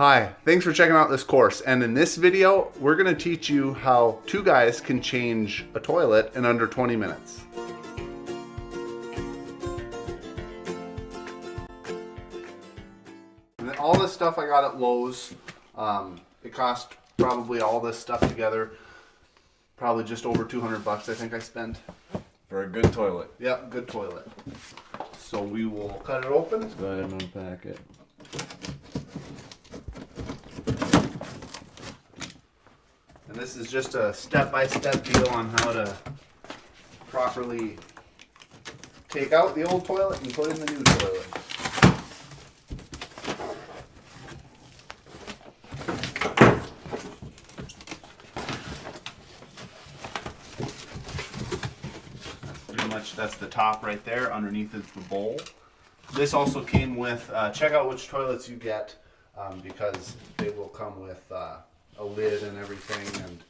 Hi, thanks for checking out this course. And in this video, we're gonna teach you how two guys can change a toilet in under 20 minutes. And then all this stuff I got at Lowe's. It cost probably all this stuff together, probably just over 200 bucks I think I spent. For a good toilet. Yep, good toilet. So we will cut it open. Let's go ahead and unpack it. And this is just a step-by-step deal on how to properly take out the old toilet and put in the new toilet. Pretty much that's the top right there. Underneath is the bowl. This also came with, check out which toilets you get because they will come with a lid and everything, and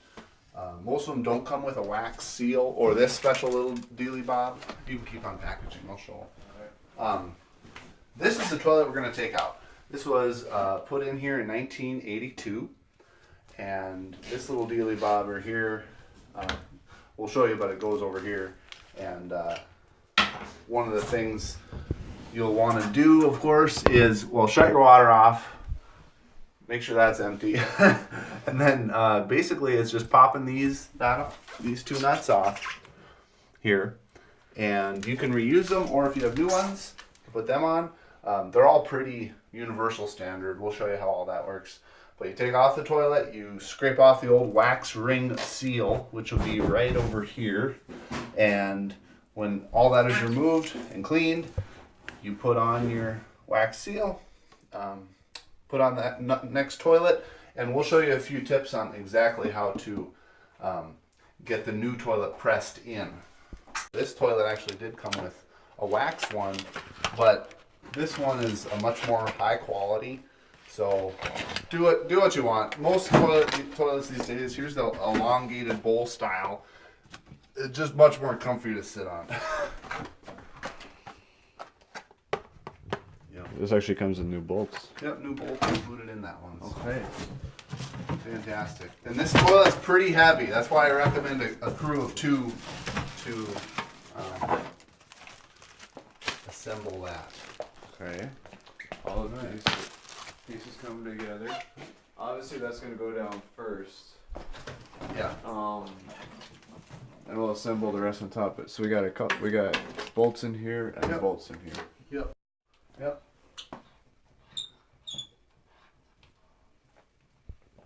most of them don't come with a wax seal or this special little dealy bob. You can keep on packaging, I'll show. This is the toilet we're going to take out. This was put in here in 1982, and this little dealy bobber here, we'll show you, but it goes over here. And one of the things you'll want to do, of course, is, well, shut your water off. Make sure that's empty. And then basically it's just popping these two nuts off here. And you can reuse them, or if you have new ones, you put them on. They're all pretty universal standard. We'll show you how all that works. But you take off the toilet, you scrape off the old wax ring seal, which will be right over here. And when all that is removed and cleaned, you put on your wax seal. Put on that next toilet, and we'll show you a few tips on exactly how to get the new toilet pressed in. This toilet actually did come with a wax one, but this one is a much more high quality. So do what you want. Most toilets these days, here's the elongated bowl style. It's just much more comfy to sit on. This actually comes with new bolts. Yep, new bolts included in that one. So. Okay. Fantastic. And this toilet's pretty heavy. That's why I recommend a crew of two to assemble that. Okay. All of these pieces come together. Obviously, that's going to go down first. Yeah. And we'll assemble the rest on top of it. So we got bolts in here and bolts in here. Yep. Yep.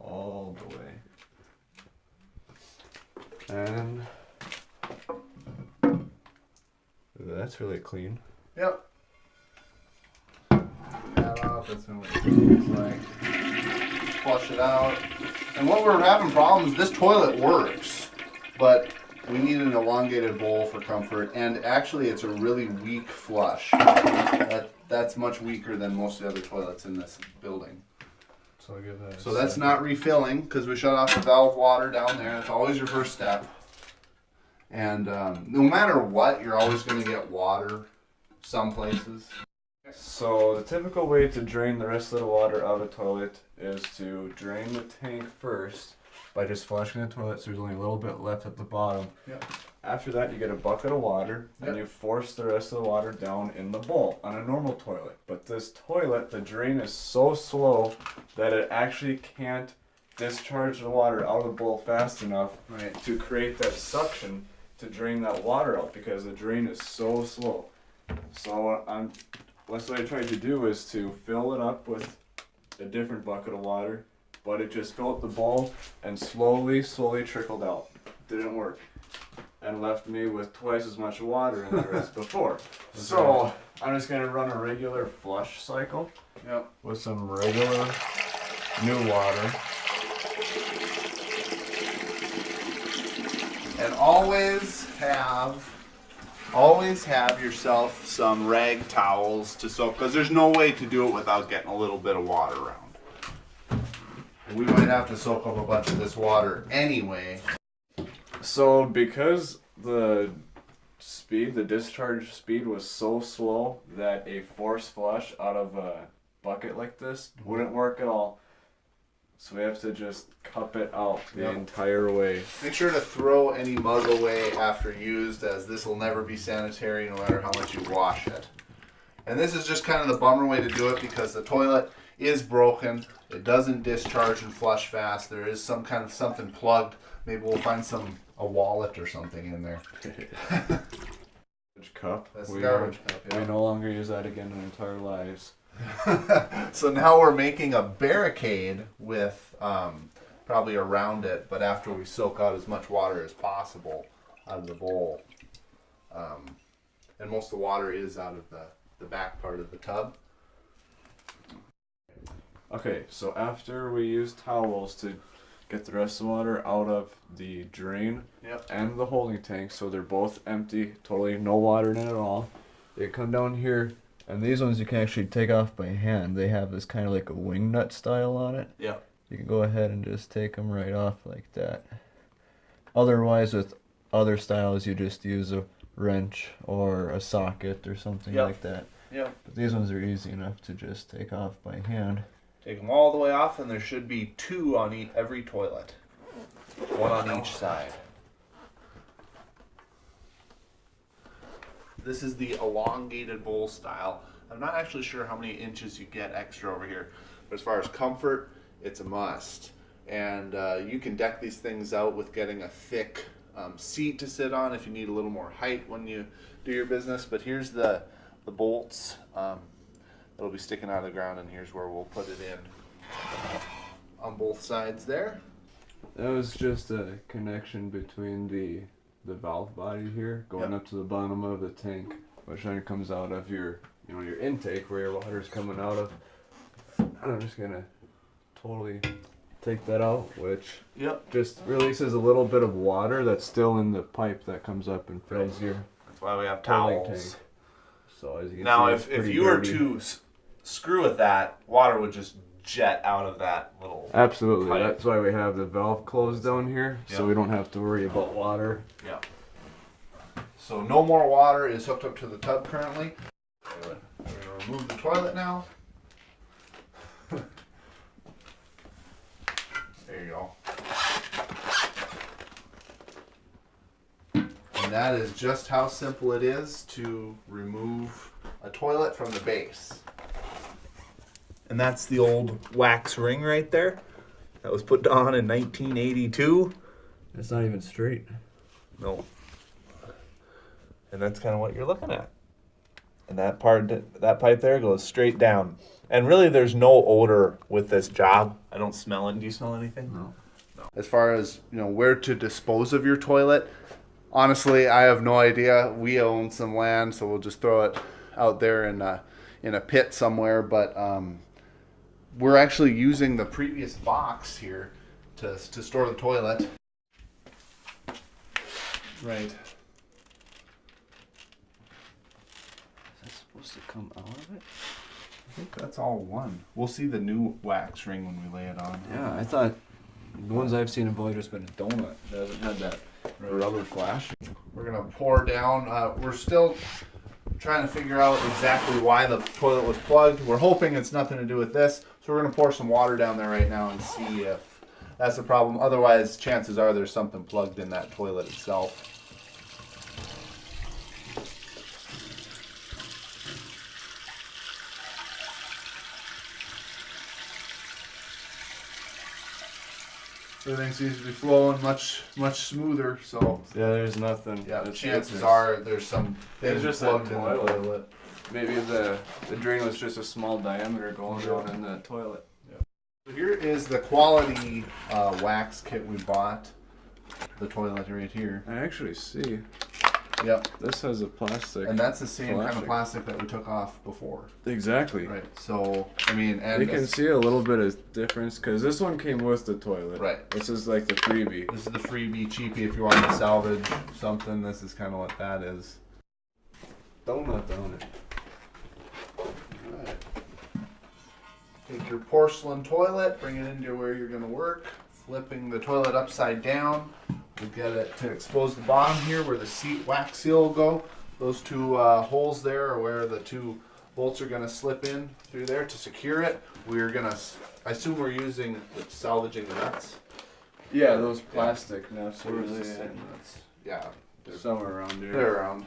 All the way. And that's really clean. Yep. That off. That's what it looks like. Flush it out. And when we're having problems, this toilet works, but we need an elongated bowl for comfort. And actually, it's a really weak flush. That's much weaker than most of the other toilets in this building. So I'll give that. So that's not refilling because we shut off the valve water down there. That's always your first step. And no matter what, you're always going to get water some places. So the typical way to drain the rest of the water out of the toilet is to drain the tank first by just flushing the toilet so there's only a little bit left at the bottom. Yep. After that, you get a bucket of water and you force the rest of the water down in the bowl on a normal toilet. But this toilet, the drain is so slow that it actually can't discharge the water out of the bowl fast enough to create that suction to drain that water out because the drain is so slow. So what I tried to do is to fill it up with a different bucket of water, but it just filled the bowl and slowly trickled out. Didn't work. And left me with twice as much water in there as before. So I'm just gonna run a regular flush cycle. Yep. With some regular new water. And always have yourself some rag towels to soak, because there's no way to do it without getting a little bit of water around. And we might have to soak up a bunch of this water anyway. So because the discharge speed was so slow that a force flush out of a bucket like this wouldn't work at all. So we have to just cup it out the Yep. entire way. Make sure to throw any mug away after used, as this will never be sanitary no matter how much you wash it. And this is just kind of the bummer way to do it because the toilet is broken. It doesn't discharge and flush fast. There is some kind of something plugged. Maybe we'll find a wallet or something in there. Cup. That's the we garbage cup, yeah. We no longer use that again in our entire lives. So now we're making a barricade with probably around it, but after we soak out as much water as possible out of the bowl. And most of the water is out of the back part of the tub. Okay, so after we use towels to get the rest of the water out of the drain Yep. and the holding tank, so they're both empty, totally no water in it at all. They come down here, and these ones you can actually take off by hand. They have this kind of like a wing nut style on it. Yep. You can go ahead and just take them right off like that. Otherwise, with other styles, you just use a wrench or a socket or something Yep. like that. Yep. But these ones are easy enough to just take off by hand. Take them all the way off, and there should be 2 on every toilet. 1 on each side. This is the elongated bowl style. I'm not actually sure how many inches you get extra over here, but as far as comfort, it's a must. And you can deck these things out with getting a thick seat to sit on if you need a little more height when you do your business. But here's the bolts. It'll be sticking out of the ground, and here's where we'll put it in on both sides there. That was just a connection between the valve body here going Yep. up to the bottom of the tank, which then comes out of your your intake where your water's coming out of. I'm just gonna totally take that out, which Yep. just releases a little bit of water that's still in the pipe that comes up and fills your That's why we have holding towels. tank. So as you can Now, see, it's if pretty you were dirty. to screw with that, water would just jet out of that little. Absolutely, pipe. that's why we have the valve closed down here, so Yep. we don't have to worry about water. Yeah. So no more water is hooked up to the tub currently. We're gonna remove the toilet now. There you go. And that is just how simple it is to remove a toilet from the base. And that's the old wax ring right there. That was put on in 1982. It's not even straight. No. And that's kind of what you're looking at. And that pipe there goes straight down. And really, there's no odor with this job. I don't smell it. Do you smell anything? No. As far as where to dispose of your toilet, honestly, I have no idea. We own some land, so we'll just throw it out there in a pit somewhere. But we're actually using the previous box here to store the toilet. Right. Is that supposed to come out of it? I think that's all one. We'll see the new wax ring when we lay it on. Yeah, I thought the ones I've seen have only just been a donut. It hasn't had that rubber flashing. We're gonna pour down. We're still trying to figure out exactly why the toilet was plugged. We're hoping it's nothing to do with this. So we're gonna pour some water down there right now and see if that's the problem. Otherwise, chances are there's something plugged in that toilet itself. Everything seems to be flowing much smoother. So Yeah, there's nothing. yeah, It's chances just- are there's some It's things just plugged that in the toilet. toilet. Maybe the drain was just a small diameter going down in the toilet. So here is the quality wax kit we bought. The toilet right here. I actually see. Yep. This has a plastic. And that's the same kind of Plastic. plastic that we took off before. Exactly. Right. So, I mean, and You can see a little bit of difference because this one came with the toilet. Right. This is like the freebie. this is the freebie cheapie if you want to salvage something. This is kind of what that is. Donut on it. Alright. Take your porcelain toilet, bring it into where you're going to work, flipping the toilet upside down. We'll get it to expose the bottom here where the seat wax seal will go. Those two holes there are where the two bolts are going to slip in through there to secure it. We're going to I assume we're using salvaging the nuts. Yeah, those plastic nuts. Where is this thing? Yeah, Somewhere around here. they're around.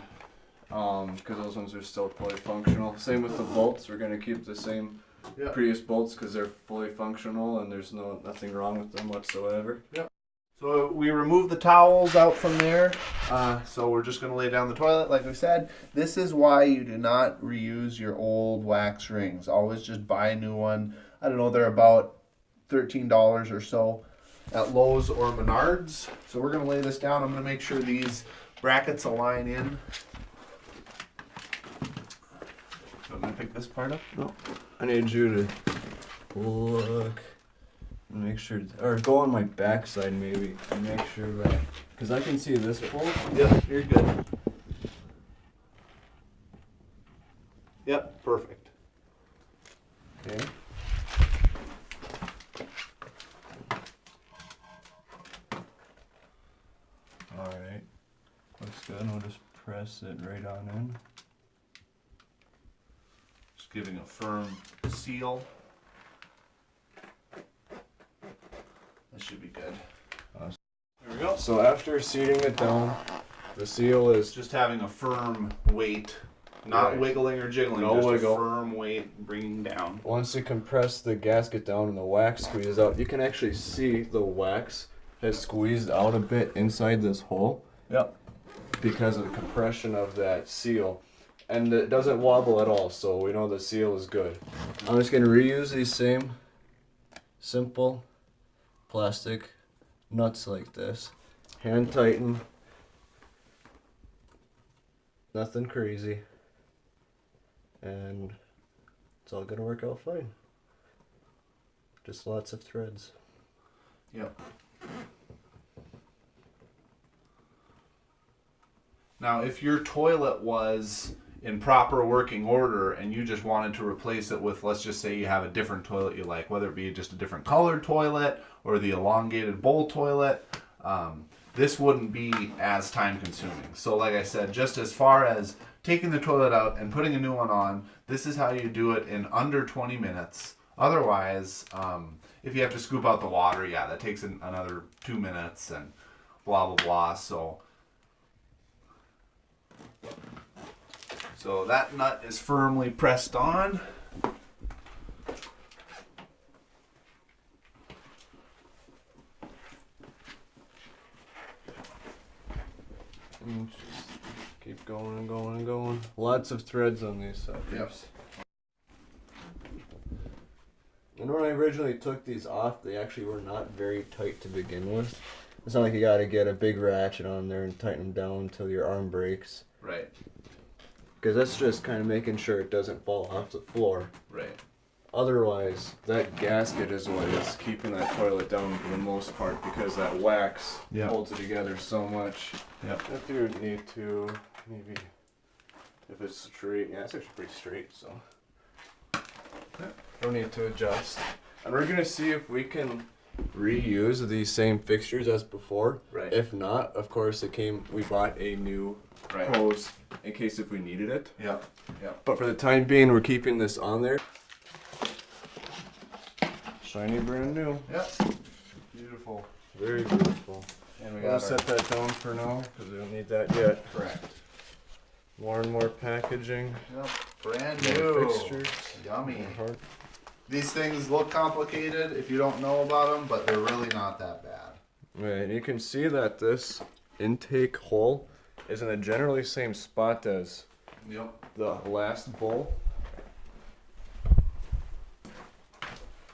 Because those ones are still fully functional. Same with the bolts. We're gonna keep the same Yeah. Prius bolts because they're fully functional and there's nothing wrong with them whatsoever. So we removed the towels out from there. So we're just going to lay down the toilet like we said. This is why you do not reuse your old wax rings. Always just buy a new one. I don't know, they're about $13 or so at Lowe's or Menards. So we're going to lay this down. I'm going to make sure these brackets align in. I'm going to pick this part up. No, I need you to look and make sure, or go on my backside maybe and make sure that, because I can see this bolt. Yep, you're good. Yep, perfect. Okay. Alright, looks good. We'll just press it right on in. Just giving a firm seal. That should be good. There we go. So after seating it down, the seal is Just having a firm weight, not Right. wiggling or jiggling. No just wiggle. a firm weight bringing down. once you compress the gasket down and the wax squeezes out, you can actually see the wax has squeezed out a bit inside this hole Yep. because of the compression of that seal. And it doesn't wobble at all, so we know the seal is good. I'm just going to reuse these same simple plastic nuts like this. Hand tighten. Nothing crazy. And it's all going to work out fine. Just lots of threads. Yep. Now, if your toilet was in proper working order and you just wanted to replace it with, let's just say you have a different toilet you like, whether it be just a different colored toilet or the elongated bowl toilet, this wouldn't be as time consuming. So like I said, just as far as taking the toilet out and putting a new one on, this is how you do it in under 20 minutes. Otherwise, if you have to scoop out the water, yeah, that takes another 2 minutes and blah, blah, blah. So that nut is firmly pressed on. And just keep going and going and going. Lots of threads on these suckers. Yep. And when I originally took these off, they actually were not very tight to begin with. It's not like you gotta get a big ratchet on there and tighten them down until your arm breaks. Right, Because that's just kind of making sure it doesn't fall off the floor. right. Otherwise, that gasket is what is keeping that toilet down for the most part because that wax Yep. holds it together so much. Yep. If you need to, maybe, if it's straight, yeah, it's actually pretty straight, so. Don't need to adjust. And we're gonna see if we can reuse these same fixtures as before. Right. If not, of course, we bought a new Right. hose in case if we needed it. Yep, yep. But for the time being, we're keeping this on there. Shiny brand new. Yep. Beautiful. Very beautiful. And we We'll got set that down for now because we don't need that yet. correct. More and more packaging. Yep. Brand More new. fixtures. Yummy. more hard- These things look complicated if you don't know about them, but they're really not that bad. Right, and you can see that this intake hole is in the generally same spot as Yep. the last bowl.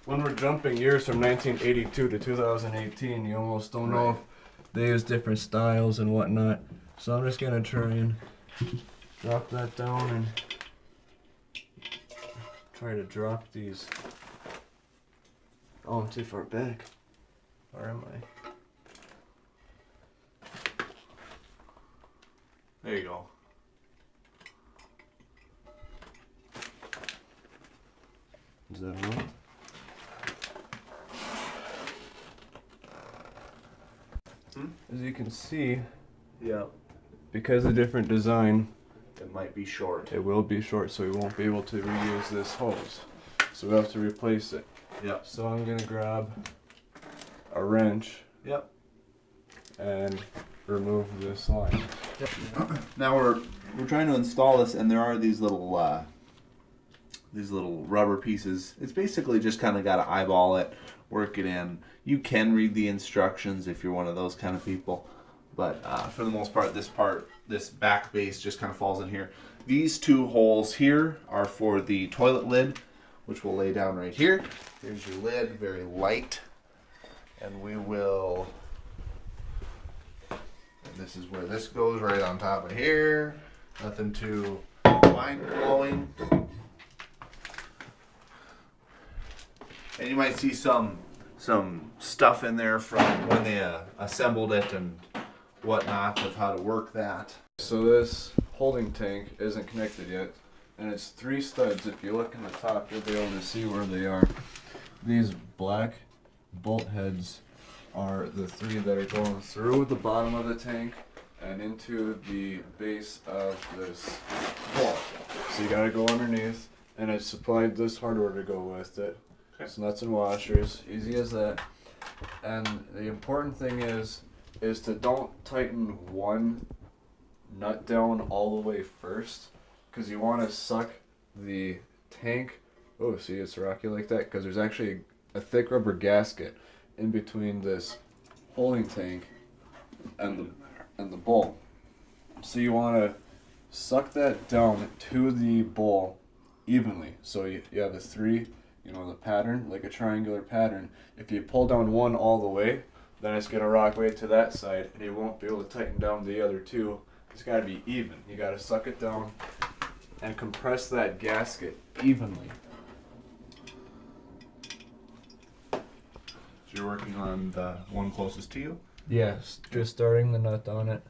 When we're jumping years from 1982 to 2018, you almost don't know Right. if they use different styles and whatnot. So I'm just gonna try and drop that down and try to drop these. Oh, I'm too far back. Where am I? There you go. Is that enough? As you can see, Yep. because of different design, It might be short. it will be short, so we won't be able to reuse this hose. So we'll have to replace it. Yep. So I'm gonna grab a wrench Yep. and remove this line. Now we're trying to install this, and there are these little rubber pieces. It's basically just kind of got to eyeball it, work it in. You can read the instructions if you're one of those kind of people, but for the most part, this back base just kind of falls in here. These two holes here are for the toilet lid, which we'll lay down right here. Here's your lid, very light, and we will. And this is where this goes, right on top of here. Nothing too mind blowing. And you might see some stuff in there from when they assembled it and whatnot of how to work that. So this holding tank isn't connected yet, and it's 3 studs. If you look in the top, you'll be able to see where they are. These black bolt heads are the 3 that are going through the bottom of the tank and into the base of this wall. So you gotta go underneath, and it's supplied this hardware to go with it. Okay. It's nuts and washers, easy as that. And the important thing is to don't tighten one nut down all the way first, because you want to suck the tank. Oh, see, it's rocky like that because there's actually a thick rubber gasket in between this holding tank and the bowl. So you want to suck that down to the bowl evenly. So you have the 3, the pattern, like a triangular pattern. If you pull down one all the way, then it's going to rock way to that side, and you won't be able to tighten down the other 2. It's got to be even. You got to suck it down and compress that gasket evenly. So you're working on the one closest to you? Yes, just starting the nut on it.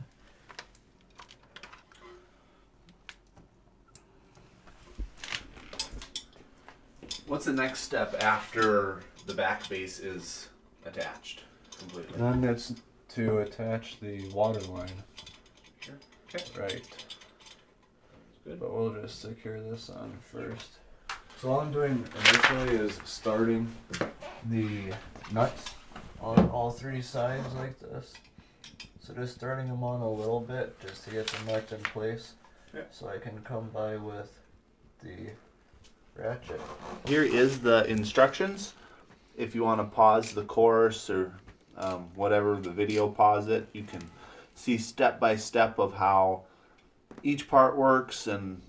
What's the next step after the back base is attached completely? Then it's to attach the water line. Sure. Okay. Right. Good. But we'll just secure this on first. So all I'm doing initially is starting the nuts on all 3 sides like this. So just starting them on a little bit just to get the nut in place. Yeah. So I can come by with the ratchet. Here is the instructions. If you want to pause the course or whatever, the video, pause it. You can see step by step of how each part works and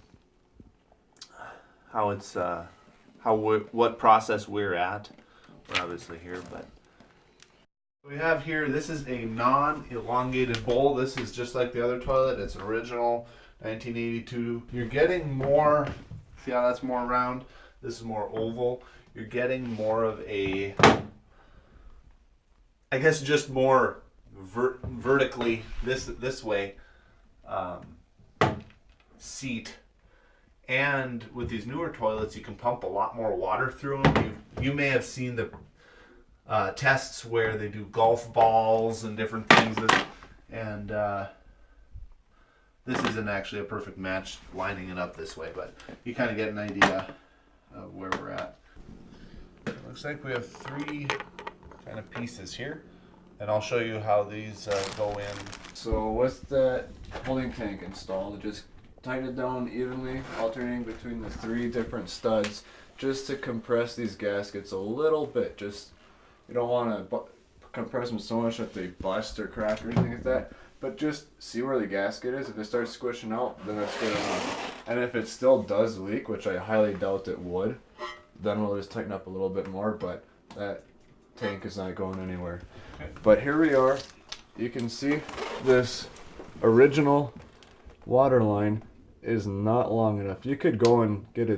how it's what process we're at. We're obviously here, but we have here. This is a non-elongated bowl. This is just like the other toilet. It's original 1982. You're getting more. See how that's more round? This is more oval. You're getting more of a, I guess, just more vertically this way seat. And with these newer toilets, you can pump a lot more water through them. You may have seen the tests where they do golf balls and different things, and this isn't actually a perfect match lining it up this way, but you kind of get an idea of where we're at. Looks like we have 3 kind of pieces here, and I'll show you how these go in. So with that holding tank installed, just tighten it down evenly, alternating between the 3 different studs, just to compress these gaskets a little bit. Just, you don't want to compress them so much that they bust or crack or anything like that, but just see where the gasket is. If it starts squishing out, then that's good enough. And if it still does leak, which I highly doubt it would, then we'll just tighten up a little bit more, but that tank is not going anywhere. Okay. But here we are. You can see this original water line is not long enough. You could go and get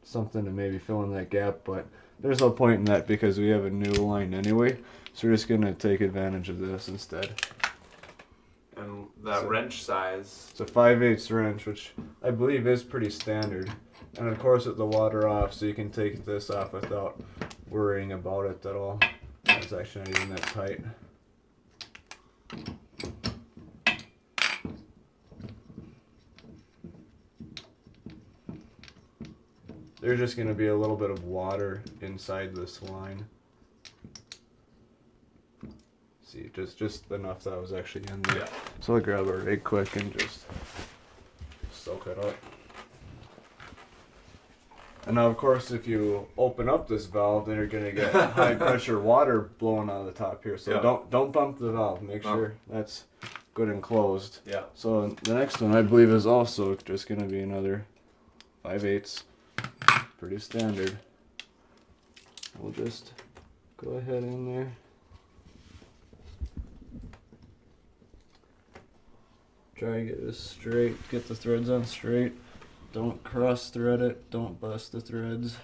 something to maybe fill in that gap, but there's no point in that because we have a new line anyway. So we're just going to take advantage of this instead. And the wrench size. It's a 5/8 wrench, which I believe is pretty standard. And of course with the water off, so you can take this off without worrying about it at all. It's actually not even that tight. there's just going to be a little bit of water inside this line. See, just enough that was actually in there. Yeah. So I'll grab a rake quick and just soak it up. And now, of course, if you open up this valve, then you're gonna get high pressure water blowing out of the top here. So Yeah. don't bump the valve. Make sure that's good and closed. Yeah. So the next one I believe is also just gonna be another 5/8, pretty standard. We'll just go ahead in there. Try to get this straight, get the threads on straight. Don't cross thread it, don't bust the threads.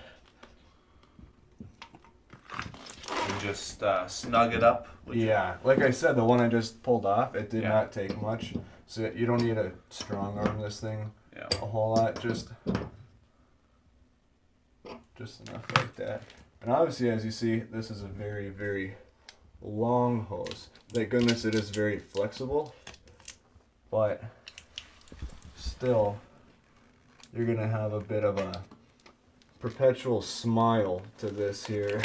And just snug it up. Yeah, like I said, the one I just pulled off, it did Yeah. not take much. So you don't need to strong arm this thing Yeah. a whole lot, just enough like that. And obviously, as you see, this is a very, very long hose. Thank goodness it is very flexible, but still, you're gonna have a bit of a perpetual smile to this here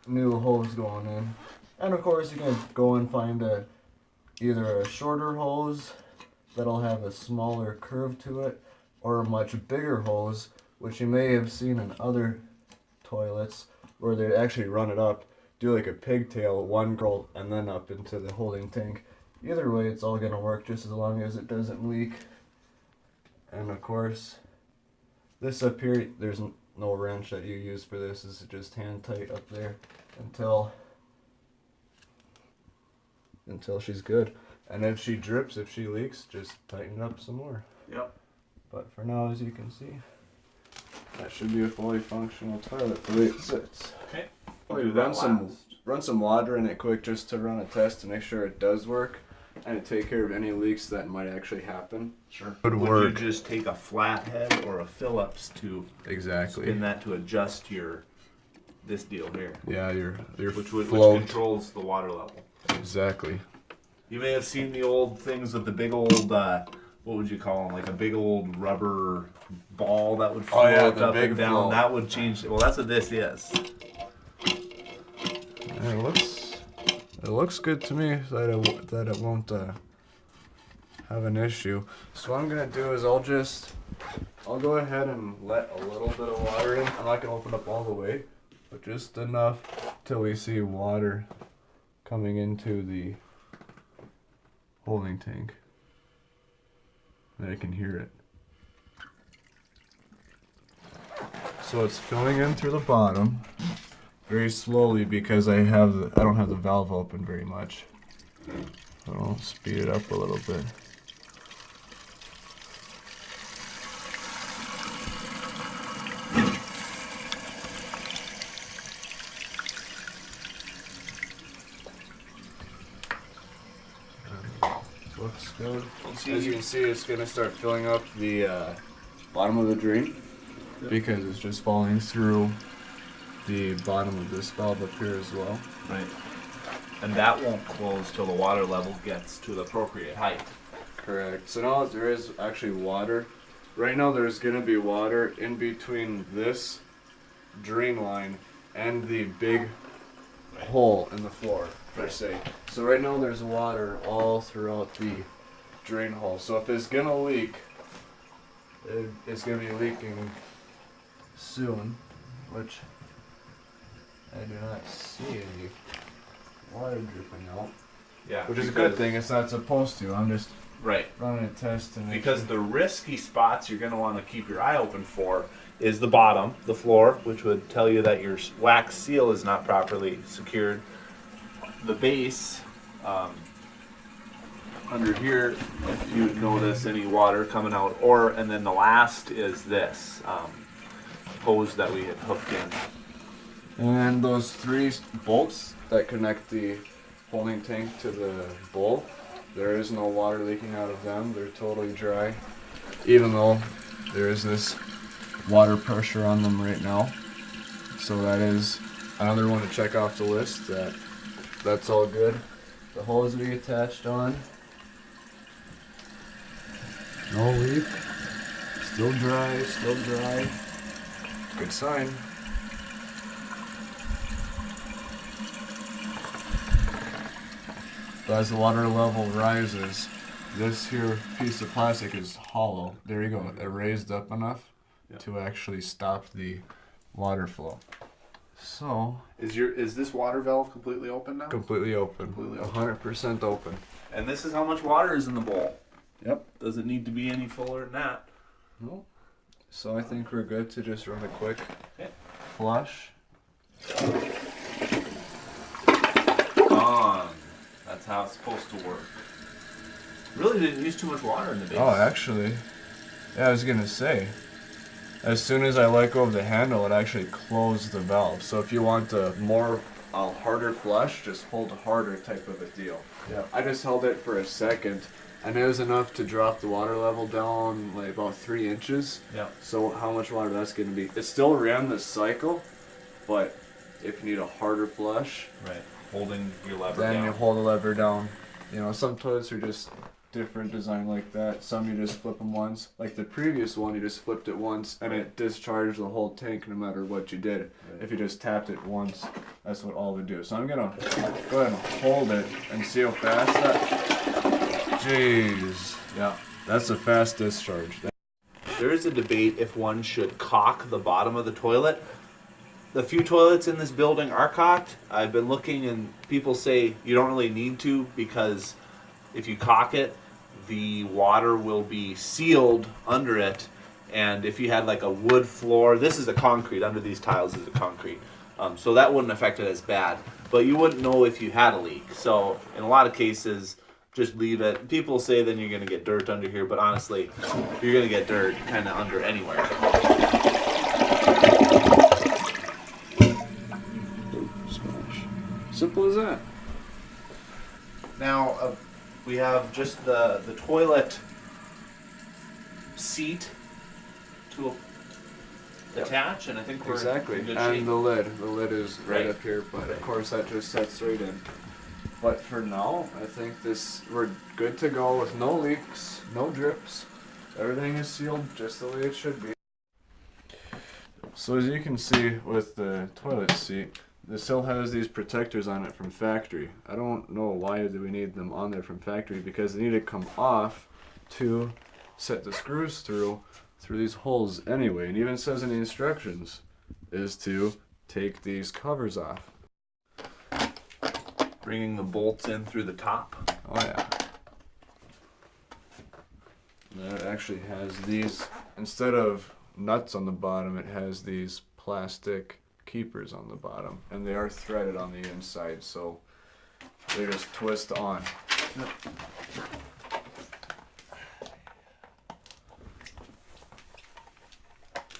new hose going in. And of course, you can go and find either a shorter hose that'll have a smaller curve to it, or a much bigger hose, which you may have seen in other toilets where they actually run it up, do like a pigtail, one girl, and then up into the holding tank. Either way, it's all gonna work just as long as it doesn't leak. And of course, this up here, there's no wrench that you use for this. This is just hand tight up there until she's good. And if she drips, if she leaks, just tighten it up some more. Yep. But for now, as you can see, that should be a fully functional toilet the way it sits. Okay. Probably run some water in it quick just to run a test to make sure it does work and to take care of any leaks that might actually happen. Sure. Good Would work. you just take a flathead or a Phillips to Exactly. spin that to adjust this deal here, Yeah, your which flow. controls the water level? Exactly. You may have seen the old things with the big old, what would you call them? Like a big old rubber ball that would float yeah, the up big and down. float. That would change. Well, that's what this is. Yeah, it looks good to me that it won't have an issue. So what I'm gonna do is I'll go ahead and let a little bit of water in. I'm not gonna open up all the way, but just enough till we see water coming into the holding tank. And I can hear it. So it's filling in through the bottom very slowly because I don't have the valve open very much. So I'll speed it up a little bit. Looks good. As you can see, it's going to start filling up the bottom of the drain because it's just falling through the bottom of this valve up here as well. Right. And that won't close till the water level gets to the appropriate height. Correct. So now there is actually water. Right now there's going to be water in between this drain line and the big hole in the floor, per se. So right now there's water all throughout the drain hole. So if it's going to leak, it's going to be leaking soon, which I do not see any water dripping out. Yeah. Which is a good thing. It's not supposed to. I'm just Right. running a test to make Because sure. the risky spots you're going to want to keep your eye open for is the bottom, the floor, which would tell you that your wax seal is not properly secured. The base, under here, if you notice any water coming out, and then the last is this hose that we had hooked in. And those 3 bolts that connect the holding tank to the bowl, there is no water leaking out of them. They're totally dry, even though there is this water pressure on them right now. So that is another one to check off the list. That's all good. The hose we attached on, no leak, still dry, still dry. Good sign. But as the water level rises, this here piece of plastic is hollow. There you go. It raised up enough to actually stop the water flow. So Is this water valve completely open now? completely open. Completely open. 100% open. And this is how much water is in the bowl. Yep. Doesn't need to be any fuller than that. No. So I think we're good to just run a quick Okay. flush. On. That's how it's supposed to work. Really didn't use too much water in the base. Oh, actually, yeah, I was gonna say, as soon as I let go of the handle, it actually closed the valve. So if you want a more harder flush, just hold harder type of a deal. Yeah. I just held it for a second, and it was enough to drop the water level down like about 3 inches. Yeah. So how much water that's gonna be? It still ran the cycle, but if you need a harder flush, Right. Holding your lever then down. you hold the lever down. You know, some toilets are just different design like that. Some you just flip them once. Like the previous one, you just flipped it once and it discharged the whole tank no matter what you did. If you just tapped it once, that's what all it would do. So I'm gonna go ahead and hold it and see how fast that. Jeez. Yeah, that's a fast discharge. There is a debate if one should caulk the bottom of the toilet. The few toilets in this building are caulked. I've been looking and people say you don't really need to because if you caulk it, the water will be sealed under it. And if you had like a wood floor, this is a concrete, under these tiles is a concrete. So that wouldn't affect it as bad. But you wouldn't know if you had a leak. So in a lot of cases, just leave it. People say then you're going to get dirt under here, but honestly, you're going to get dirt kind of under anywhere. Smash. Simple as that. Now we have just the toilet seat to attach, and I think we're Exactly. in good And shape. the lid. The lid is right Right. up here, but Right. of course that just sets right in. But for now, I think we're good to go with no leaks, no drips. Everything is sealed just the way it should be. So as you can see with the toilet seat, this still has these protectors on it from factory. I don't know why do we need them on there from factory, because they need to come off to set the screws through these holes anyway. And even says in the instructions is to take these covers off. Bringing the bolts in through the top. Oh yeah. And it actually has these, instead of nuts on the bottom, it has these plastic keepers on the bottom, and they are threaded on the inside, so they just twist on.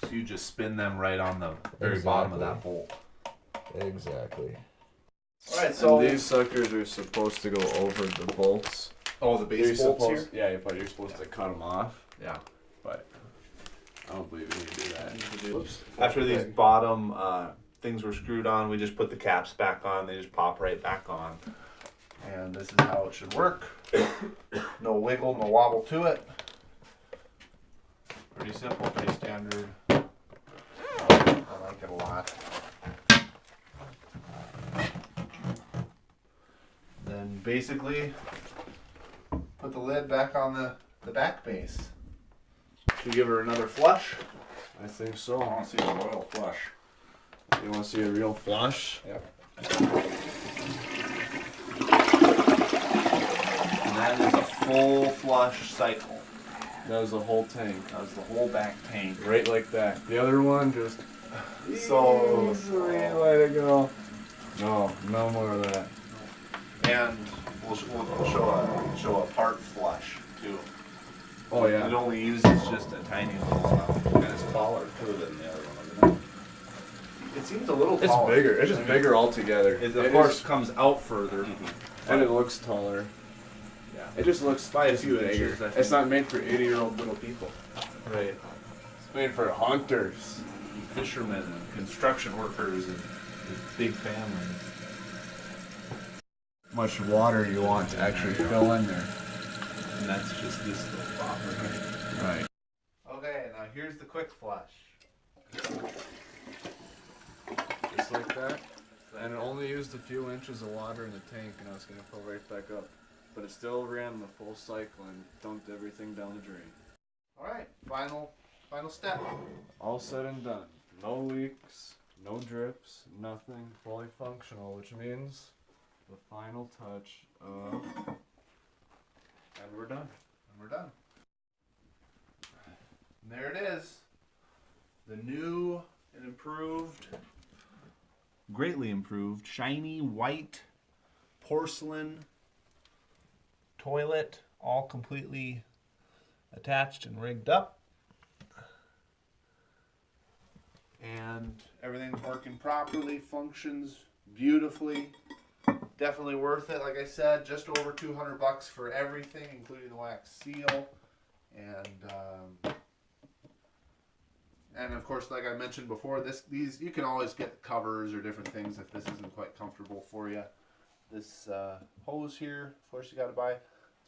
So you just spin them right on the very bottom of that bolt. Exactly. Alright, so And these suckers are supposed to go over the bolts. oh, the base bolts here? Yeah, but you're supposed to cut them off, Yeah. but I don't believe you need to do that. Oops. After these bottom things were screwed on, we just put the caps back on. They just pop right back on. And this is how it should work. No wiggle, no wobble to it. Pretty simple, pretty standard. I like it a lot. Then basically put the lid back on the back base. Should we give her another flush? I think so. I want to see a royal flush. You want to see a real flush? Yep. And that is a full flush cycle. That was the whole tank. That was the whole back tank. Right like that. The other one just So easily let it go. No, no more of that. and we'll show a part flush too. Oh yeah. It only uses just a tiny little amount. And it's taller too than the other one, isn't it? It seems a little It's taller. bigger. It's just bigger altogether. It, It of course, is- comes out further. and it looks taller. Yeah. It just looks By a just few bigger. inches, I think. It's not made for 80-year-old little people. Right. It's made for hunters. Fishermen and construction workers and big families. Much water you want to actually fill in there. And that's just this little bobber. Right. Okay, now here's the quick flush. Just like that. And it only used a few inches of water in the tank, and I was gonna fill right back up. But it still ran the full cycle and dumped everything down the drain. All right, final step. All said and done. No leaks, no drips, nothing. Fully functional, which means the final touch of... And we're done. And we're done. And there it is. The new and improved, greatly improved, shiny white porcelain toilet, all completely attached and rigged up. And everything's working properly, functions beautifully. Definitely worth it. Like I said, just over $200 for everything, including the wax seal. And of course, like I mentioned before, these you can always get covers or different things if this isn't quite comfortable for you. This hose here, of course, you got to buy.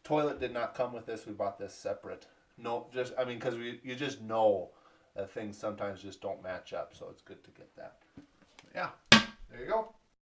Toilet did not come with this. We bought this separate. No, just I mean, because you just know that things sometimes just don't match up, so it's good to get that. Yeah, there you go.